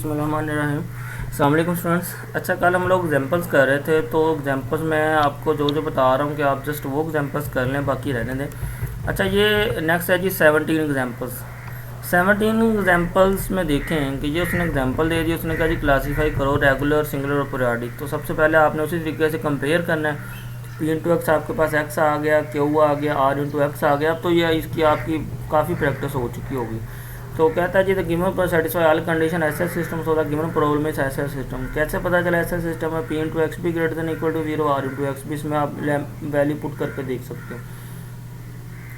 बिस्मिल्लाहिर्रहमानिर्रहीम। अस्सलाम वालेकुम स्टूडेंट्स। अच्छा, कल हम लोग एग्जांपल्स कर रहे थे, तो एग्जांपल्स में आपको जो जो बता रहा हूँ कि आप जस्ट वो एग्जांपल्स कर लें, बाकी रहने दें। अच्छा, ये नेक्स्ट है जी 17 एग्जांपल्स। 17 एग्जांपल्स में देखें कि ये उसने एग्जांपल दे दी, उसने कहा जी क्लासीफाई करो रेगुलर, सिंगुलर और पीरियोडिक। तो सबसे पहले आपने उसी तरीके से कंपेयर करना है। पी इंटू एक्स आपके पास एक्स आ गया, क्यू आ गया, आर इंटू एक्स आ गया। अब तो ये इसकी आपकी काफ़ी प्रैक्टिस हो चुकी होगी। तो कहता है जी the given pair satisfy all condition ऐसे system so the given problem is ऐसे सिस्टम। कैसे पता चला ऐसा सिस्टम है? पी इंटू एक्स भी greater than equal to 0, r into x भी, इसमें आप वैल्यू पुट करके देख सकते हो।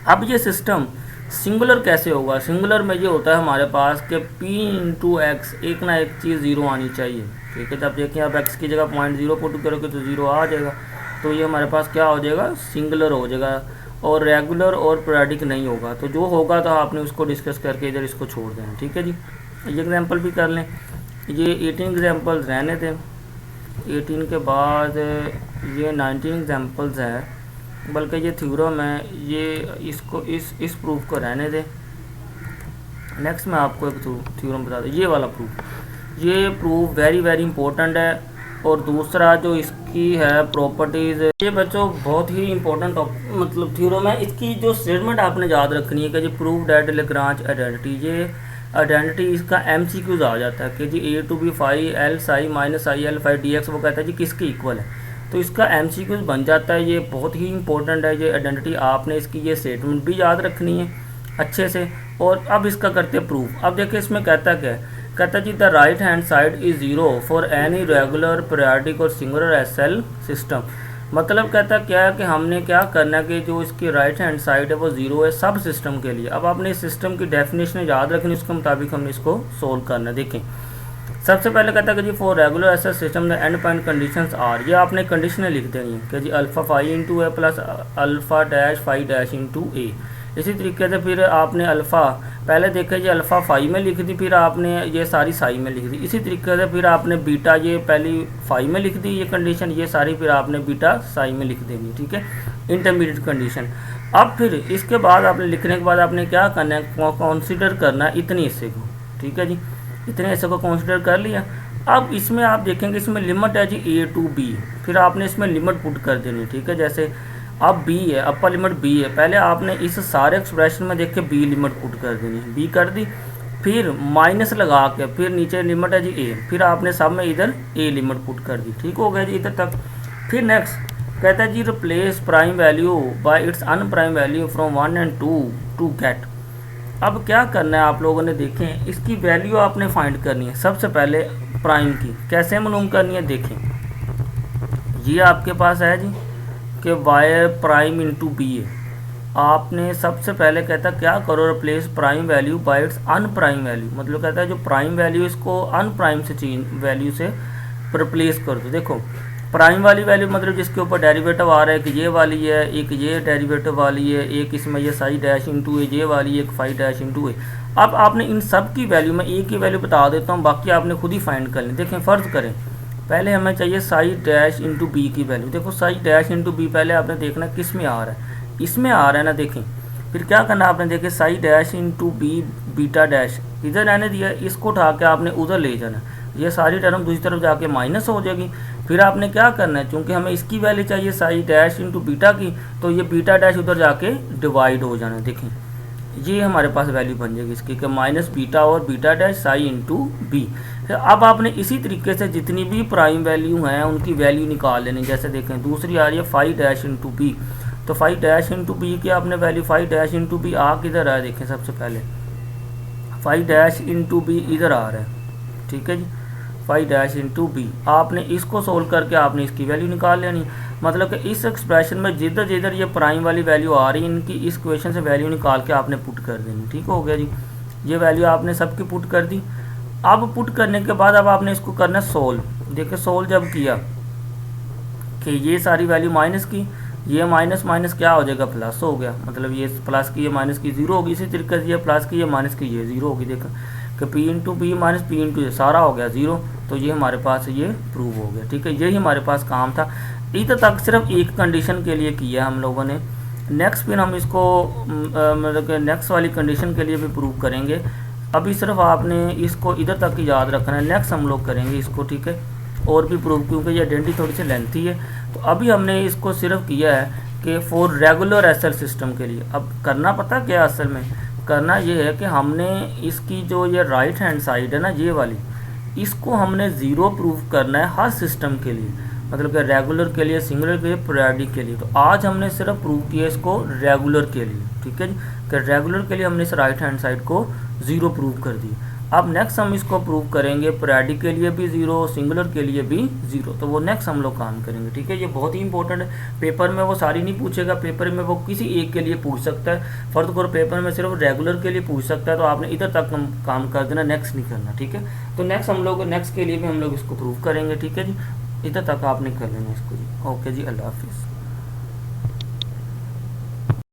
अब ये सिस्टम सिंगुलर कैसे होगा? सिंगुलर में ये होता है हमारे पास कि पी इंटू एक्स एक ना एक चीज़ ज़ीरो आनी चाहिए। ठीक है, जब देखिए आप एक्स की जगह 0.0 पुट करोगे तो ज़ीरो आ जाएगा। तो ये हमारे पास क्या हो जाएगा? सिंगुलर हो जाएगा, और रेगुलर और पीरियोडिक नहीं होगा। तो जो होगा तो आपने उसको डिस्कस करके इधर इसको छोड़ देना। ठीक है जी, ये एग्जांपल भी कर लें। ये 18 एग्जांपल्स रहने थे। 18 के बाद ये 19 एग्जांपल्स हैं, बल्कि ये थ्योरम है, ये इसको इस प्रूफ को रहने दें। नेक्स्ट मैं आपको एक थ्योरम बता दूँ, ये वाला प्रूफ। ये प्रूफ वेरी वेरी इंपॉर्टेंट है। और दूसरा जो इसकी है प्रॉपर्टीज़, ये बच्चों बहुत ही इंपॉर्टेंट मतलब थ्योरम है। इसकी जो स्टेटमेंट आपने याद रखनी है कि जी प्रूव दैट लैग्रांज आइडेंटिटी, ये आइडेंटिटी इसका MCQs आ जाता है कि जी a to b phi l psi minus i l phi d x, वो कहता है जी किसके इक्वल है। तो इसका MCQs बन जाता है। ये बहुत ही इंपॉर्टेंट है ये आइडेंटिटी। आपने इसकी ये स्टेटमेंट भी याद रखनी है अच्छे से। और अब इसका करते हैं प्रूफ। अब देखिए इसमें कहता क्या है? कहता जी the right hand side is zero for any regular periodic और सिंगुलर SL सिस्टम। मतलब कहता क्या है कि हमने क्या करना है कि जो इसकी राइट हैंड साइड है वो ज़ीरो है सब सिस्टम के लिए। अब आपने इस सिस्टम की डेफिनेशन याद रखनी, उसके मुताबिक हमने इसको सोल्व करना है। देखें, सबसे पहले कहता है कि जी for regular SL system the end point conditions are, ये आपने कंडीशनें लिख देनी है कि जी alpha phi into a plus alpha dash phi dash into a. इसी तरीके से फिर आपने अल्फ़ा पहले देखा ये अल्फ़ा फाई में लिख दी, फिर आपने ये सारी साई में लिख दी। इसी तरीके से फिर आपने बीटा ये पहली फाई में लिख दी ये कंडीशन, ये सारी फिर आपने बीटा साई में लिख देनी। ठीक है, इंटरमीडिएट कंडीशन। अब फिर इसके बाद आपने लिखने के बाद आपने क्या करना है? कंसीडर करना है इतने हिस्से को। ठीक है जी, इतने हिस्से को कंसीडर कर लिया। अब इसमें आप देखेंगे इसमें लिमिट है जी A टू B, फिर आपने इसमें लिमिट पुट कर देनी। ठीक है, जैसे अब B है, अपर लिमिट B है, पहले आपने इस सारे एक्सप्रेशन में देख के B लिमिट पुट कर देनी है। B कर दी, फिर माइनस लगा के फिर नीचे लिमिट है जी A, फिर आपने सब में इधर A लिमिट पुट कर दी। ठीक हो गया जी इधर तक। फिर नेक्स्ट कहता है जी replace prime value by its unprime value from 1 and 2 to get. अब क्या करना है आप लोगों ने? देखें, इसकी वैल्यू आपने फाइंड करनी है। सबसे पहले प्राइम की कैसे मालूम करनी है? देखें, ये आपके पास है जी कि वाई प्राइम इंटू बी है। आपने सबसे पहले कहता क्या करो? Replace prime value by its unprime value. मतलब कहता है जो प्राइम वैल्यू इसको अनप्राइम से चेंज वैल्यू से रिप्लेस कर दो। देखो, प्राइम वाली वैल्यू मतलब जिसके ऊपर डेरिवेटिव आ रहा है कि ये वाली है, एक ये डेरिवेटिव वाली है, एक इसमें ये साई डैश इंटू ए ये वाली, एक फाई डैश इंटू ए। अब आपने इन सब की वैल्यू, मैं ए की वैल्यू बता देता हूँ, बाकी आपने खुद ही फाइंड कर लें। देखें, फ़र्ज़ करें पहले हमें चाहिए साई डैश इंटू बी की वैल्यू। देखो, साई डैश इंटू बी पहले आपने देखना किस में आ रहा है, इसमें आ रहा है ना। देखें, फिर क्या करना आपने? देखें, psi dash into b beta dash इधर रहने दिया, इसको उठा के आपने उधर ले जाना। ये सारी टर्म दूसरी तरफ जाके माइनस हो जाएगी। फिर आपने क्या करना है? चूँकि हमें इसकी वैल्यू चाहिए साई डैश इंटू बीटा की, तो ये बीटा डैश उधर जाके डिवाइड हो जाना। देखें, ये हमारे पास वैल्यू बन जाएगी इसकी कि माइनस बीटा और beta dash psi into b. अब आपने इसी तरीके से जितनी भी प्राइम वैल्यू हैं उनकी वैल्यू निकाल लेनी। जैसे देखें, दूसरी आ रही है फाई डैश इंटू बी, तो फाई डैश इंटू बी की आपने value phi dash into b आ किधर है? देखें, सबसे पहले फाई डैश इंटू बी इधर आ रहा है। ठीक है जी, फाई डैश इंटू बी। आपने इसको सोल्व करके आपने इसकी वैल्यू निकाल लेनी। मतलब कि इस एक्सप्रेशन में जिधर जिधर ये प्राइम वाली वैल्यू आ रही है, इनकी इस क्वेश्चन से वैल्यू निकाल के आपने पुट कर देनी। ठीक हो गया जी, ये वैल्यू आपने सबकी पुट कर दी। अब पुट करने के बाद अब आपने इसको करना है सोल्व। देखिए, सोल्व जब किया कि ये सारी वैल्यू माइनस की, ये माइनस माइनस क्या हो जाएगा? प्लस हो गया। मतलब ये प्लस की ये माइनस की ज़ीरो होगी। इसी तरीके से ये प्लस की ये माइनस की ये ज़ीरो होगी। देखो कि p into b minus p into ये सारा हो गया ज़ीरो। तो ये हमारे पास ये प्रूव हो गया। ठीक है, यही हमारे पास काम था। इधर तक सिर्फ एक कंडीशन के लिए किया हम लोगों ने। नेक्स्ट फिर हम इसको मतलब कि नेक्स्ट वाली कंडीशन के लिए भी प्रूव करेंगे। अभी सिर्फ आपने इसको इधर तक ही याद रखना है, नेक्स्ट हम लोग करेंगे इसको, ठीक है, और भी प्रूव, क्योंकि ये आइडेंटिटी थोड़ी सी लेंथी है। तो अभी हमने इसको सिर्फ किया है कि फॉर रेगुलर एसएल सिस्टम के लिए। अब करना पता क्या असल में, करना ये है कि हमने इसकी जो ये राइट हैंड साइड है ना, ये वाली, इसको हमने ज़ीरो प्रूव करना है हर सिस्टम के लिए, मतलब कि रेगुलर के लिए, सिंगुलर के लिए, पीरियोडिक के लिए। तो आज हमने सिर्फ प्रूव किया इसको रेगुलर के लिए, ठीक है जी, कि रेगुलर के लिए हमने इस राइट हैंड साइड को ज़ीरो प्रूव कर दी। अब नेक्स्ट हम इसको प्रूव करेंगे पीरियोडिक के लिए भी ज़ीरो, सिंगुलर के लिए भी ज़ीरो, तो वो नेक्स्ट हम लोग काम करेंगे, ठीक है। ये बहुत ही इंपॉर्टेंट है, पेपर में वो सारी नहीं पूछेगा, पेपर में वो किसी एक के लिए पूछ सकता है, फर्द करो पेपर में सिर्फ रेगुलर के लिए पूछ सकता है, तो आपने इधर तक काम कर देना, नेक्स्ट नहीं करना, ठीक है। तो नेक्स्ट हम लोग नेक्स्ट के लिए भी हम लोग इसको प्रूव करेंगे, ठीक है जी, इधर तक आपने कर लेना इसको जी। ओके जी, अल्लाह हाफिज़।